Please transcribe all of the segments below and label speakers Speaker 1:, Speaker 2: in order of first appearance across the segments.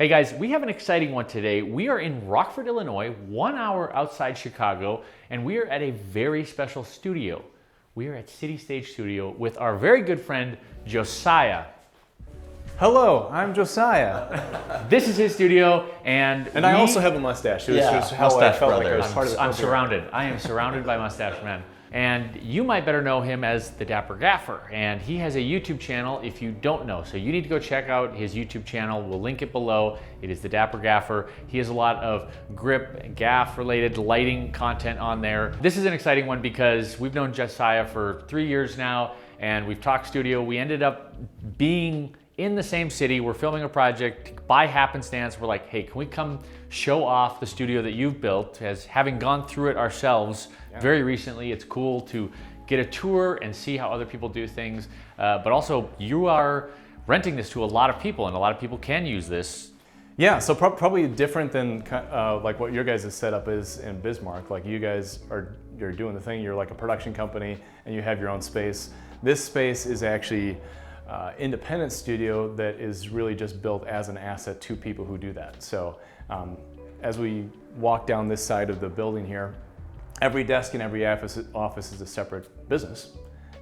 Speaker 1: Hey guys, we have an exciting one today. We are in Rockford, Illinois, 1 hour outside Chicago, and we are at a very special studio. We are at City Stage Studio with our very good friend, Josiah.
Speaker 2: Hello, I'm Josiah.
Speaker 1: This is his studio, and
Speaker 2: I also have a mustache. It was just how I felt like I was part of the program.
Speaker 1: I am surrounded by mustache men. And you might better know him as the Dapper Gaffer. And he has a YouTube channel if you don't know. So you need to go check out his YouTube channel. We'll link it below. It is the Dapper Gaffer. He has a lot of grip and gaff related lighting content on there. This is an exciting one because we've known Josiah for 3 years now, and we've talked studio. We ended up being in the same city. We're filming a project by happenstance. We're like, hey, can we come show off the studio that you've built? As having gone through it ourselves very recently, it's cool to get a tour and see how other people do things. But also, you are renting this to a lot of people, and a lot of people can use this.
Speaker 2: Yeah, so probably different than like what your guys' setup is in Bismarck. Like you guys you're doing the thing. You're like a production company, and you have your own space. This space is actually independent studio that is really just built as an asset to people who do that. So as we walk down this side of the building here, every desk and every office is a separate business.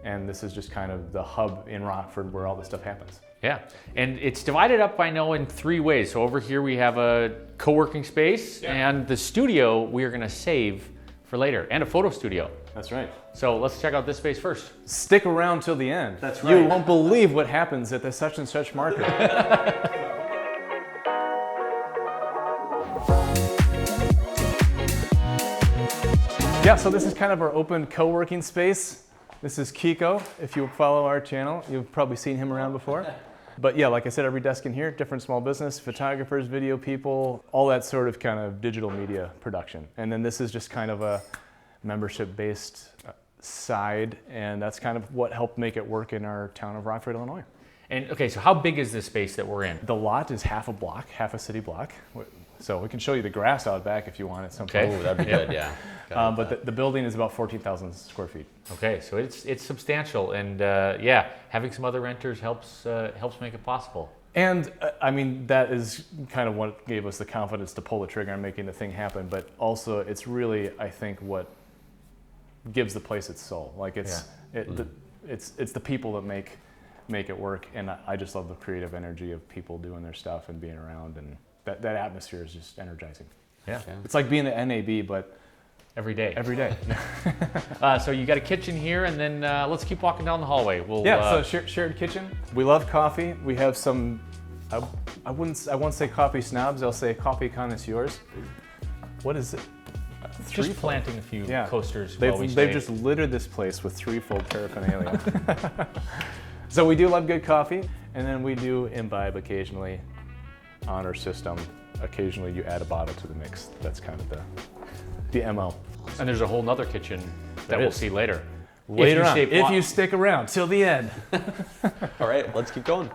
Speaker 2: And this is just kind of the hub in Rockford where all this stuff happens.
Speaker 1: Yeah, and it's divided up, I know, in 3 ways. So over here we have a co-working space, and the studio we are gonna save for later, and a photo studio.
Speaker 2: That's right.
Speaker 1: So let's check out this space first.
Speaker 2: Stick around till the end.
Speaker 1: That's right.
Speaker 2: You won't believe what happens at the such and such market. Yeah, so this is kind of our open co-working space. This is Kiko. If you follow our channel, you've probably seen him around before. But yeah, like I said, every desk in here, different small business, photographers, video people, all that sort of kind of digital media production. And then this is just kind of a membership-based side, and that's kind of what helped make it work in our town of Rockford, Illinois.
Speaker 1: And okay, so how big is this space that we're in?
Speaker 2: The lot is half a block, half a city block. So we can show you the grass out back if you want at some point.
Speaker 3: Oh, that'd be good, yeah.
Speaker 2: But the building is about 14,000 square feet.
Speaker 1: Okay, so it's substantial, and yeah, having some other renters helps make it possible.
Speaker 2: And I mean, that is kind of what gave us the confidence to pull the trigger on making the thing happen. But also, it's really, I think, what gives the place its soul. Like it's the people that make it work, and I just love the creative energy of people doing their stuff and being around, and that atmosphere is just energizing.
Speaker 1: Yeah,
Speaker 2: it's like being at NAB, but
Speaker 1: every day.
Speaker 2: Every day.
Speaker 1: So you got a kitchen here, and then let's keep walking down the hallway.
Speaker 2: So shared kitchen. We love coffee. We have some. I won't say coffee snobs. I'll say coffee connoisseurs. What is it?
Speaker 1: Just planting a few coasters.
Speaker 2: They've just littered this place with Threefold paraphernalia. So we do love good coffee, and then we do imbibe occasionally on our system. Occasionally you add a bottle to the mix. That's kind of the MO.
Speaker 1: And there's a whole nother kitchen that we'll see later.
Speaker 2: Later on, if you stick around till the end.
Speaker 3: All right, let's keep going.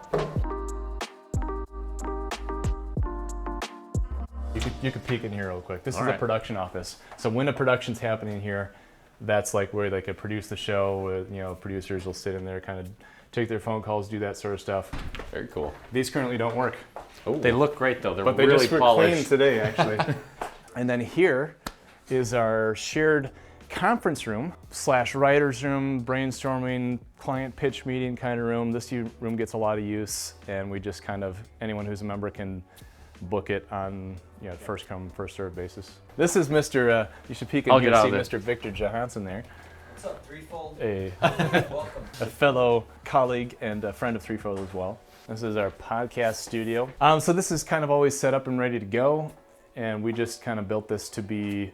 Speaker 2: You could peek in here real quick. This is the production office. So when a production's happening here, that's like where they could produce the show. Producers will sit in there, kind of take their phone calls, do that sort of stuff.
Speaker 3: Very cool.
Speaker 2: These currently don't work.
Speaker 1: Ooh. They look great though.
Speaker 2: But
Speaker 1: really
Speaker 2: just were clean today, actually. And then here is our shared conference room / writer's room, brainstorming, client pitch meeting kind of room. This room gets a lot of use, and we just kind of, anyone who's a member can book it on first come, first served basis. This is Mr. You should peek in here and see Mr. Victor Johansson there.
Speaker 4: What's up, Threefold?
Speaker 2: Welcome. A fellow colleague and a friend of Threefold as well. This is our podcast studio. So this is kind of always set up and ready to go, and we just kind of built this to be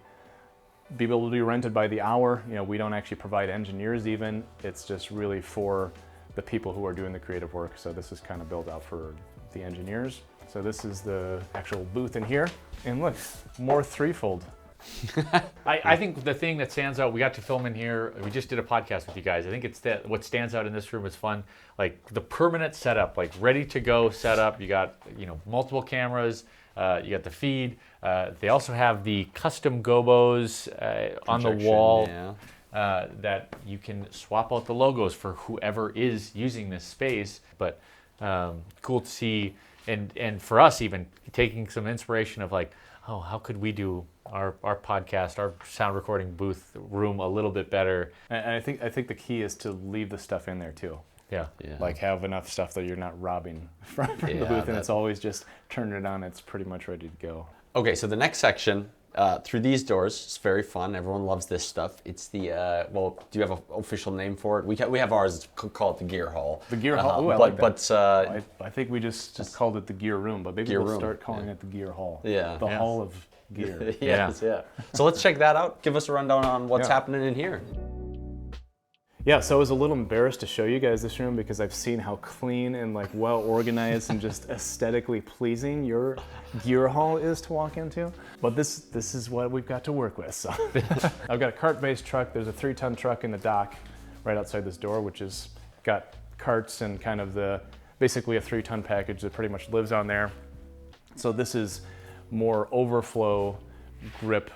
Speaker 2: able to be rented by the hour. We don't actually provide engineers even. It's just really for the people who are doing the creative work. So this is kind of built out for the engineers. So this is the actual booth in here. And look, more Threefold.
Speaker 1: I think the thing that stands out, we got to film in here. We just did a podcast with you guys. I think it's that what stands out in this room is fun, like the permanent setup, like ready to go setup. You got multiple cameras. You got the feed. They also have the custom gobos on the wall that you can swap out the logos for whoever is using this space. But cool to see and for us even taking some inspiration of like, oh, how could we do our podcast, our sound recording booth room a little bit better?
Speaker 2: And I think the key is to leave the stuff in there too.
Speaker 1: Yeah.
Speaker 2: Like have enough stuff that you're not robbing from the booth, and it's always just turn it on. It's pretty much ready to go.
Speaker 3: Okay, so the next section, through these doors, it's very fun. Everyone loves this stuff. It's the, well, do you have an official name for it? We have ours, it's call it the gear hall.
Speaker 2: The gear hall, ooh, I like that.
Speaker 3: But
Speaker 2: I think we just called it the gear room, but maybe we'll start calling it the gear hall.
Speaker 3: Yeah.
Speaker 2: The hall of gear.
Speaker 3: Yes, yeah. So let's check that out. Give us a rundown on what's happening in here.
Speaker 2: Yeah, so I was a little embarrassed to show you guys this room because I've seen how clean and like well organized and just aesthetically pleasing your gear hall is to walk into. But this is what we've got to work with. So I've got a cart-based truck. There's a 3-ton truck in the dock right outside this door, which has got carts and kind of basically a 3-ton package that pretty much lives on there. So this is more overflow grip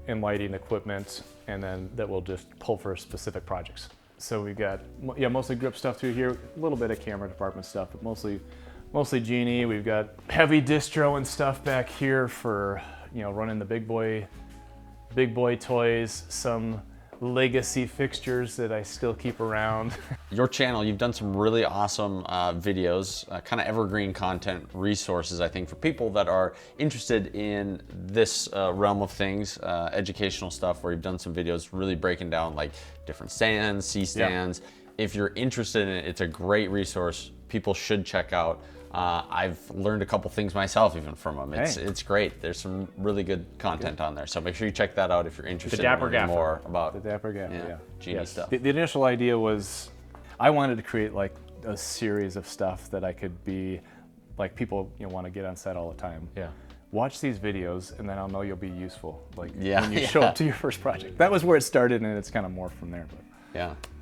Speaker 2: and lighting equipment, and then that will just pull for specific projects. So we've got, mostly grip stuff through here, a little bit of camera department stuff, but mostly Genie. We've got heavy distro and stuff back here for, running the big boy toys, some legacy fixtures that I still keep around.
Speaker 3: Your channel, you've done some really awesome videos, kind of evergreen content resources, I think, for people that are interested in this realm of things, educational stuff, where you've done some videos really breaking down like different stands, C-stands. Yeah. If you're interested in it, it's a great resource. People should check out. I've learned a couple things myself even from them. It's great. There's some really good content on there. So make sure you check that out if you're interested in learning more about
Speaker 2: the Dapper Gaffer,
Speaker 3: Genie stuff.
Speaker 2: The initial idea was I wanted to create like a series of stuff that I could be like people want to get on set all the time.
Speaker 1: Yeah.
Speaker 2: Watch these videos and then I'll know you'll be useful. Like
Speaker 3: when
Speaker 2: you show up to your first project. That was where it started, and it's kind of morphed from there. But.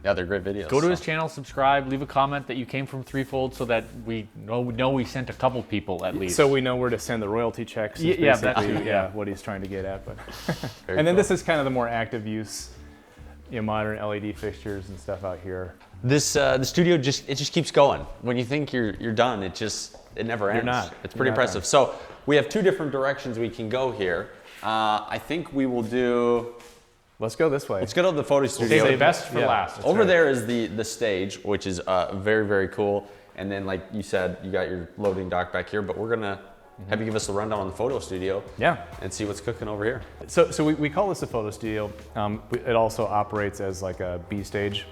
Speaker 3: Yeah, they're great videos.
Speaker 1: Go to his channel, subscribe, leave a comment that you came from Threefold so that we know we sent a couple people at least.
Speaker 2: So we know where to send the royalty checks. What he's trying to get at. But and then this is kind of the more active use, modern LED fixtures and stuff out here.
Speaker 3: This the studio just keeps going. When you think you're done, it never ends.
Speaker 2: You're not.
Speaker 3: It's pretty impressive. Done. So we have 2 different directions we can go here. I think we will do.
Speaker 2: Let's go this way.
Speaker 3: Let's go to the photo studio.
Speaker 1: Save the best for last.
Speaker 3: Over there is the stage, which is very, very cool. And then, like you said, you got your loading dock back here, but we're gonna have you give us a rundown on the photo studio.
Speaker 2: Yeah.
Speaker 3: And see what's cooking over here.
Speaker 2: So we call this a photo studio. It also operates as like a B stage.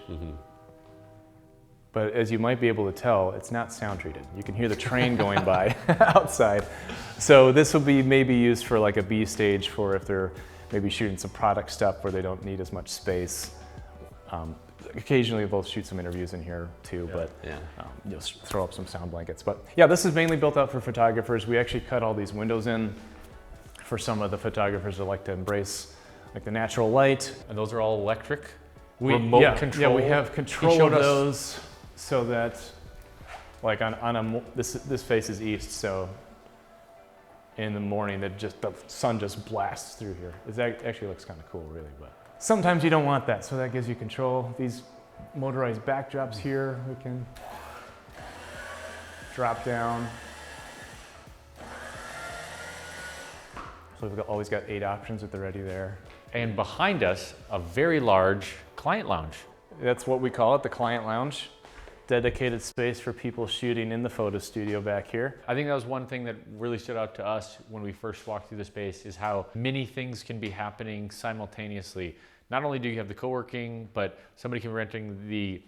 Speaker 2: But as you might be able to tell, it's not sound treated. You can hear the train going by outside. So this will be maybe used for like a B stage for if they're maybe shooting some product stuff where they don't need as much space. Occasionally they'll shoot some interviews in here too, but you'll throw up some sound blankets. But yeah, this is mainly built out for photographers. We actually cut all these windows in for some of the photographers that like to embrace like the natural light.
Speaker 1: And those are all electric? Remote control?
Speaker 2: Yeah, we have control of those so that like this faces east, so in the morning the sun just blasts through here. It actually looks kind of cool, really, but sometimes you don't want that, so that gives you control. These motorized backdrops here, we can drop down. So we've always got 8 options at the ready there.
Speaker 1: And behind us, a very large client lounge.
Speaker 2: That's what we call it, the client lounge. Dedicated space for people shooting in the photo studio back here.
Speaker 1: I think that was one thing that really stood out to us when we first walked through the space, is how many things can be happening simultaneously. Not only do you have the co-working, but somebody can be renting the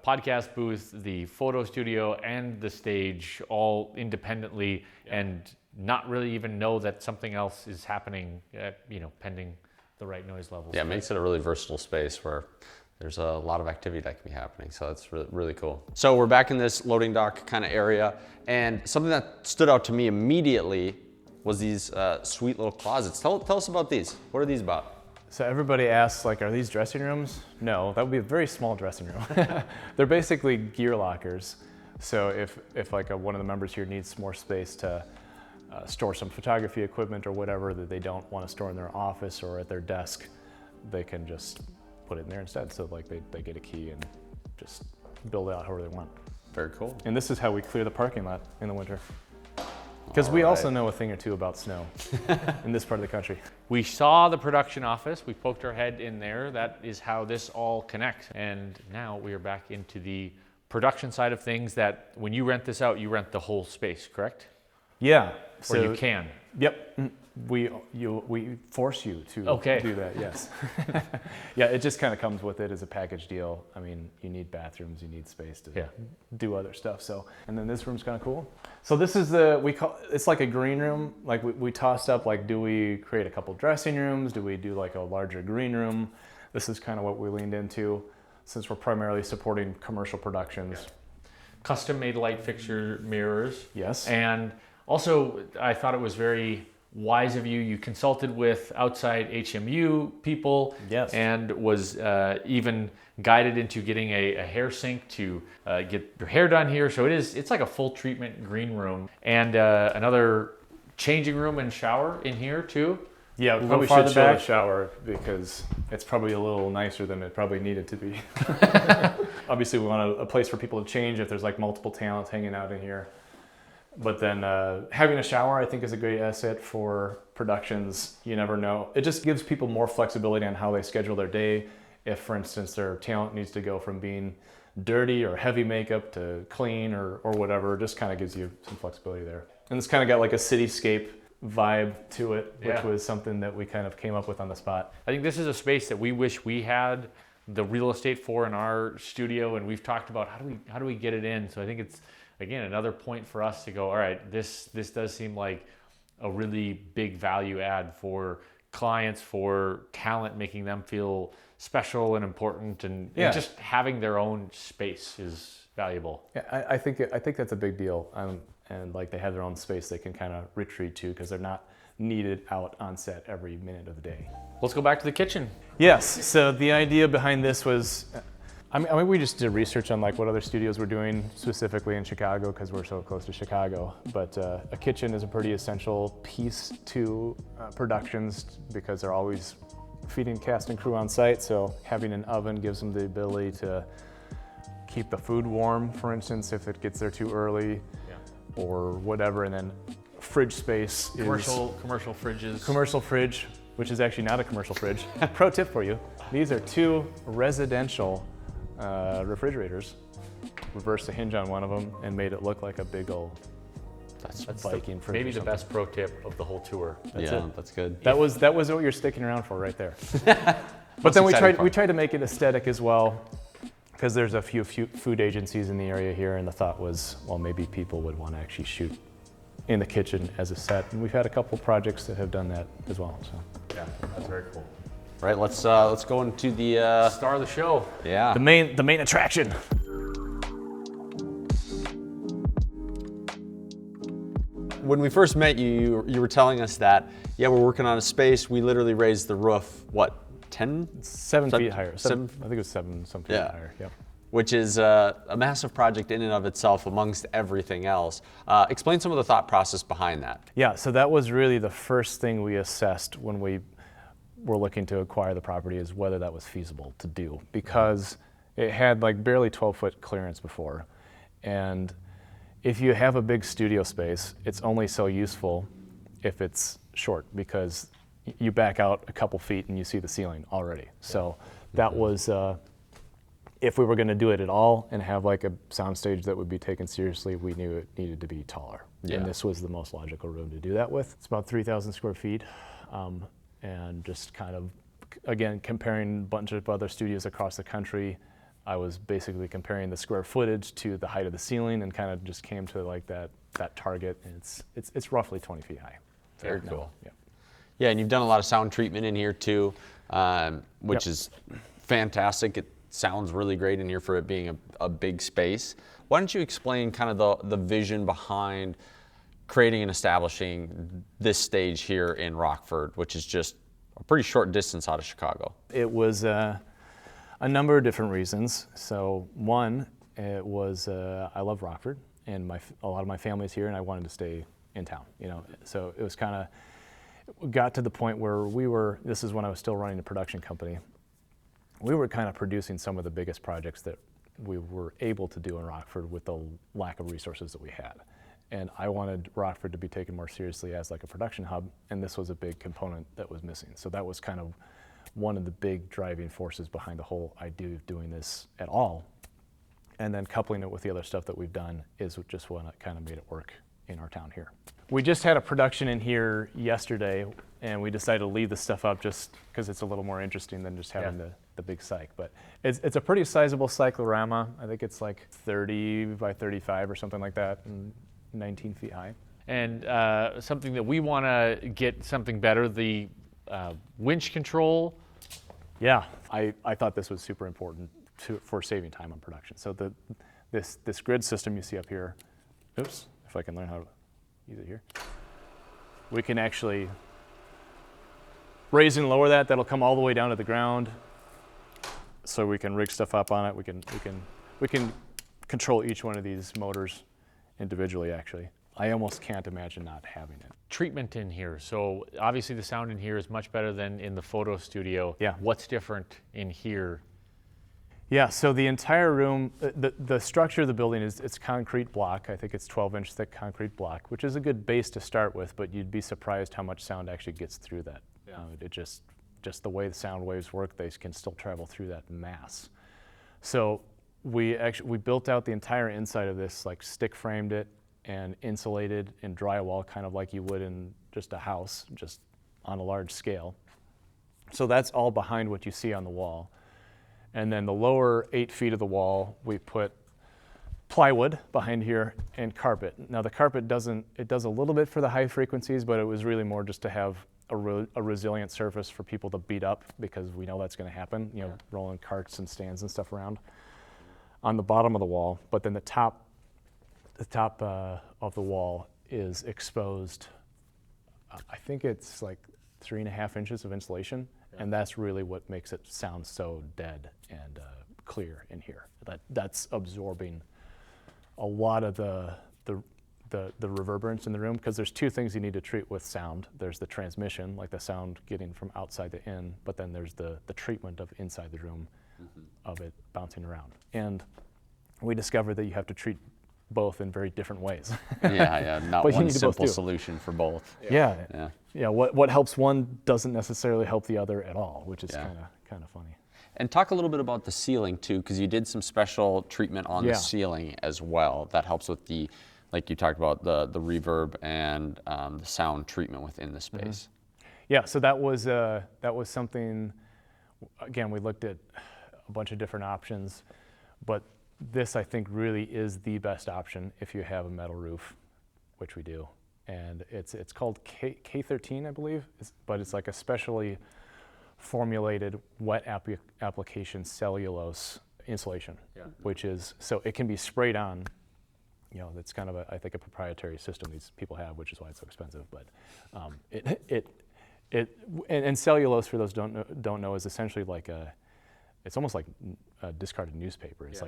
Speaker 1: podcast booth, the photo studio, and the stage all independently, and not really even know that something else is happening, pending the right noise levels.
Speaker 3: Yeah, it makes it a really versatile space where there's a lot of activity that can be happening. So that's really, really cool. So we're back in this loading dock kind of area, and something that stood out to me immediately was these sweet little closets. Tell us about these. What are these about?
Speaker 2: So everybody asks, like, are these dressing rooms? No, that would be a very small dressing room. They're basically gear lockers. So if like one of the members here needs more space to store some photography equipment or whatever that they don't want to store in their office or at their desk, they can just put it in there instead. So like they get a key and just build it out however they want.
Speaker 3: Very cool.
Speaker 2: And this is how we clear the parking lot in the winter. Because we
Speaker 3: All
Speaker 2: also
Speaker 3: right.
Speaker 2: know a thing or two about snow in this part of the country.
Speaker 1: We saw the production office, we poked our head in there. That is how this all connects. And now we are back into the production side of things that when you rent this out, you rent the whole space, correct?
Speaker 2: Yeah.
Speaker 1: Or you can.
Speaker 2: Yep. We force you to
Speaker 1: Okay.
Speaker 2: do that, yes. Yeah, it just kind of comes with it as a package deal. I mean, you need bathrooms, you need space to do other stuff. So, and then this room's kind of cool. So this is it's like a green room. Like we tossed up, like, do we create a couple dressing rooms? Do we do like a larger green room? This is kind of what we leaned into since we're primarily supporting commercial productions.
Speaker 1: Custom made light fixture mirrors.
Speaker 2: Yes.
Speaker 1: And also, I thought it was very wise of you. You consulted with outside HMU people.
Speaker 2: Yes.
Speaker 1: And was even guided into getting a hair sink to get your hair done here. So it's like a full treatment green room. And another changing room and shower in here too.
Speaker 2: Yeah, we probably should show the shower because it's probably a little nicer than it probably needed to be. Obviously, we want a place for people to change if there's like multiple talents hanging out in here. But then having a shower, I think, is a great asset for productions. You never know. It just gives people more flexibility on how they schedule their day. If, for instance, their talent needs to go from being dirty or heavy makeup to clean or whatever, it just kind of gives you some flexibility there. And it's kind of got like a cityscape vibe to it, which was something that we kind of came up with on the spot.
Speaker 1: I think this is a space that we wish we had the real estate for in our studio, and we've talked about how do we get it in. So I think it's, again, another point for us to go, all right, this does seem like a really big value add for clients, for talent, making them feel special and important, and just having their own space is valuable.
Speaker 2: Yeah, I think that's a big deal. And like they have their own space they can kind of retreat to because they're not needed out on set every minute of the day.
Speaker 1: Let's go back to the kitchen.
Speaker 2: Yes, so the idea behind this was, I mean, we just did research on like what other studios were doing specifically in Chicago because we're so close to Chicago. But a kitchen is a pretty essential piece to productions because they're always feeding cast and crew on site. So having an oven gives them the ability to keep the food warm, for instance, if it gets there too early or whatever. And then fridge space is
Speaker 1: commercial fridges.
Speaker 2: Commercial fridge, which is actually not a commercial fridge. Pro tip for you: these are two residential refrigerators. Reversed the hinge on one of them and made it look like a big old Viking fridge.
Speaker 1: Maybe the best pro tip of the whole tour.
Speaker 3: That's good.
Speaker 2: That was what you're sticking around for right there. But then we tried to make it aesthetic as well, because there's a few food agencies in the area here, and the thought was, well, maybe people would want to actually shoot in the kitchen as a set, and we've had a couple projects that have done that as well. So
Speaker 1: Yeah, that's very cool.
Speaker 3: Right, let's go into the
Speaker 1: Star of the show.
Speaker 3: yeah.
Speaker 2: the main attraction.
Speaker 3: When we first met you, you were telling us that we're working on a space. We literally raised the roof, what,
Speaker 2: 7 feet higher. I think it was some feet
Speaker 3: Yeah.
Speaker 2: higher. Yep.
Speaker 3: Which is a massive project in and of itself amongst everything else. Explain some of the thought process behind that.
Speaker 2: Yeah, so that was really the first thing we assessed when we were looking to acquire the property, is whether that was feasible to do, because it had like barely 12-foot clearance before. And if you have a big studio space, it's only so useful if it's short, because you back out a couple feet and you see the ceiling already. So that was, if we were going to do it at all and have like a soundstage that would be taken seriously, we knew it needed to be taller.
Speaker 3: Yeah.
Speaker 2: And this was the most logical room to do that with. It's about 3,000 square feet. And just kind of, again, comparing a bunch of other studios across the country, I was basically comparing the square footage to the height of the ceiling, and kind of just came to like that target. And it's roughly 20 feet high.
Speaker 3: Very cool.
Speaker 2: Yeah.
Speaker 3: Yeah, and you've done a lot of sound treatment in here too, which is fantastic. It sounds really great in here for it being a big space. Why don't you explain kind of the vision behind creating and establishing this stage here in Rockford, which is just a pretty short distance out of Chicago?
Speaker 2: It was a number of different reasons. So one, it was I love Rockford, and a lot of my family's here, and I wanted to stay in town. So it was kind of got to the point where this is when I was still running a production company. We were kind of producing some of the biggest projects that we were able to do in Rockford with the lack of resources that we had. And I wanted Rockford to be taken more seriously as like a production hub, and this was a big component that was missing. So that was kind of one of the big driving forces behind the whole idea of doing this at all. And then coupling it with the other stuff that we've done is just what kind of made it work in our town here. We just had a production in here yesterday, and we decided to leave the stuff up just because it's a little more interesting than just having the big cyc. But it's a pretty sizable cyclorama. I think it's like 30 by 35 or something like that, and 19 feet high.
Speaker 1: And something that we want to get something better, the winch control.
Speaker 2: Yeah, I thought this was super important for saving time on production. So this grid system you see up here, oops, if I can learn how to use it here, we can actually raise and lower that. That'll come all the way down to the ground. So we can rig stuff up on it. We can control each one of these motors individually, actually. I almost can't imagine not having it.
Speaker 1: Treatment in here. So obviously the sound in here is much better than in the photo studio.
Speaker 2: Yeah.
Speaker 1: What's different in here?
Speaker 2: Yeah, so the entire room, the structure of the building it's concrete block. I think it's 12-inch thick concrete block, which is a good base to start with, but you'd be surprised how much sound actually gets through that. Yeah. It just the way the sound waves work, they can still travel through that mass. So we built out the entire inside of this, like stick framed it and insulated in drywall, kind of like you would in just a house, just on a large scale. So that's all behind what you see on the wall. And then the lower 8 feet of the wall, we put plywood behind here and carpet. Now the carpet does a little bit for the high frequencies, but it was really more just to have a resilient surface for people to beat up, because we know that's going to happen, rolling carts and stands and stuff around on the bottom of the wall. But then the top of the wall is exposed. I think it's like 3.5 inches of insulation. And that's really what makes it sound so dead and clear in here. That's absorbing a lot of the reverberance in the room, because there's two things you need to treat with sound. There's the transmission, like the sound getting from outside to in, but then there's the treatment of inside the room, of it bouncing around. And we discovered that you have to treat both in very different ways.
Speaker 3: Yeah, not one simple solution for both.
Speaker 2: Yeah. What helps one doesn't necessarily help the other at all, which is kind of funny.
Speaker 3: And talk a little bit about the ceiling too, because you did some special treatment on the ceiling as well. That helps with the, like you talked about, the reverb and the sound treatment within the space.
Speaker 2: Yeah, so that was something. Again, we looked at a bunch of different options, but this, I think, really is the best option if you have a metal roof, which we do. And it's called K13, I believe, but it's like a specially formulated wet application cellulose insulation, which is, so it can be sprayed on. That's kind of I think a proprietary system these people have, which is why it's so expensive. But and cellulose, for those who don't know, is essentially like it's almost like a discarded newspaper. It's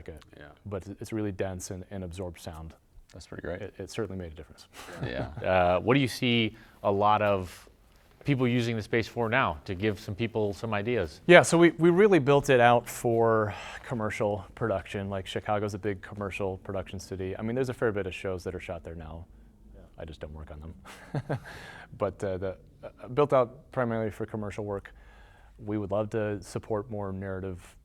Speaker 2: but it's really dense and absorbs sound.
Speaker 3: That's pretty great.
Speaker 2: It certainly made a difference.
Speaker 3: Yeah.
Speaker 1: What do you see a lot of people using the space for now, to give some people some ideas?
Speaker 2: Yeah, so we really built it out for commercial production. Like Chicago's a big commercial production city. I mean, there's a fair bit of shows that are shot there now. I just don't work on them. But built out primarily for commercial work. We would love to support more narrative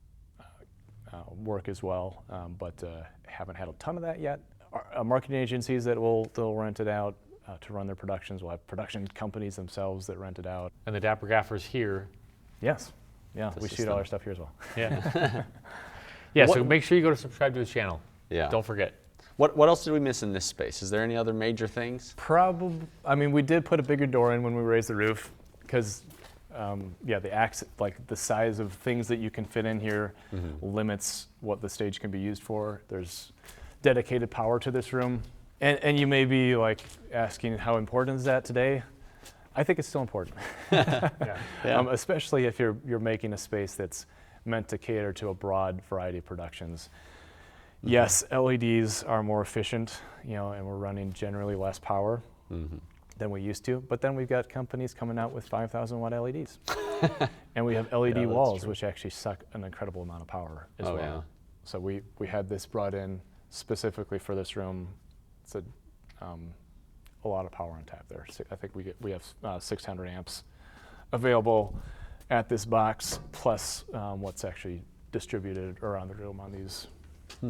Speaker 2: work as well, but haven't had a ton of that yet. Our marketing agencies they'll rent it out to run their productions. We'll have production companies themselves that rent it out.
Speaker 1: And the Dapper Gaffer's here.
Speaker 2: Yes. Yeah, we shoot all our stuff here as well.
Speaker 1: Yeah. So make sure you go to subscribe to his channel. Yeah. Don't forget.
Speaker 3: What else did we miss in this space? Is there any other major things?
Speaker 2: Probably. I mean, we did put a bigger door in when we raised the roof, because the size of things that you can fit in here limits what the stage can be used for. There's dedicated power to this room. And you may be like asking, how important is that today? I think it's still important. Especially if you're making a space that's meant to cater to a broad variety of productions. Yes, LEDs are more efficient, and we're running generally less power than we used to. But then we've got companies coming out with 5,000 watt LEDs. And we have LED walls, which actually suck an incredible amount of power as well. So we had this brought in specifically for this room. It's a a lot of power on tap there. I think we have 600 amps available at this box, plus what's actually distributed around the room on these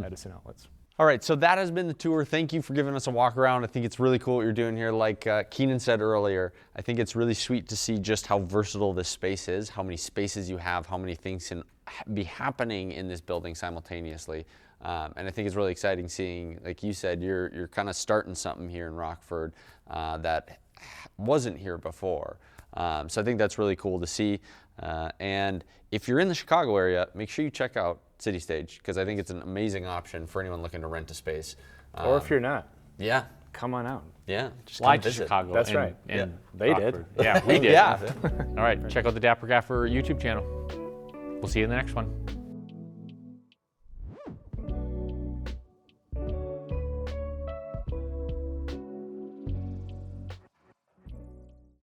Speaker 2: Edison outlets.
Speaker 3: All right, so that has been the tour. Thank you for giving us a walk around. I think it's really cool what you're doing here. Like Keenan said earlier, I think it's really sweet to see just how versatile this space is, how many spaces you have, how many things can be happening in this building simultaneously. And I think it's really exciting seeing, like you said, you're kind of starting something here in Rockford that wasn't here before. So I think that's really cool to see. And if you're in the Chicago area, make sure you check out City Stage, because I think it's an amazing option for anyone looking to rent a space.
Speaker 2: Or if you're not,
Speaker 3: yeah,
Speaker 2: come on out.
Speaker 3: yeah, just
Speaker 1: Fly
Speaker 3: come
Speaker 1: to
Speaker 3: visit.
Speaker 1: Chicago.
Speaker 2: That's
Speaker 1: and-
Speaker 2: right.
Speaker 1: and
Speaker 2: They
Speaker 1: Rockford.
Speaker 2: did.
Speaker 1: Yeah, we did.
Speaker 3: Yeah.
Speaker 1: All right, check out the Dapper Gaffer YouTube channel. We'll see you in the next one.